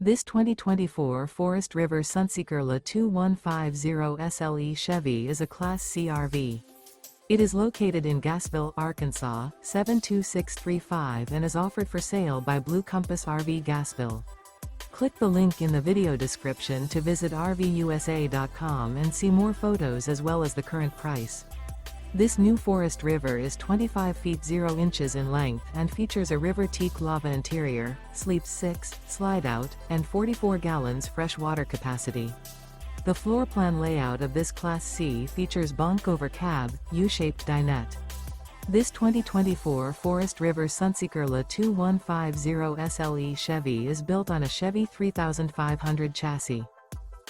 This 2024 Forest River Sunseeker LA 2150 SLE Chevy is a Class C RV. It is located in Gassville, Arkansas, 72635 and is offered for sale by Blue Compass RV Gassville. Click the link in the video description to visit RVUSA.com and see more photos as well as the current price. This new Forest River is 25 feet 0 inches in length and features a RIVER TEAK-LAVA interior, sleeps 6, slide-out, and 44 gallons fresh water capacity. The floor plan layout of this Class C features Bunk Over Cab, U-shaped dinette. This 2024 Forest River Sunseeker LA 2150 SLE Chevy is built on a Chevy 3500 chassis.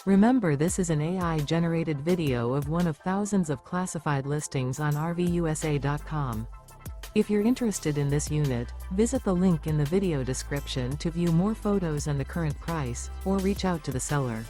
Remember, this is an AI-generated video of one of thousands of classified listings on RVUSA.com. If you're interested in this unit, visit the link in the video description to view more photos and the current price, or reach out to the seller.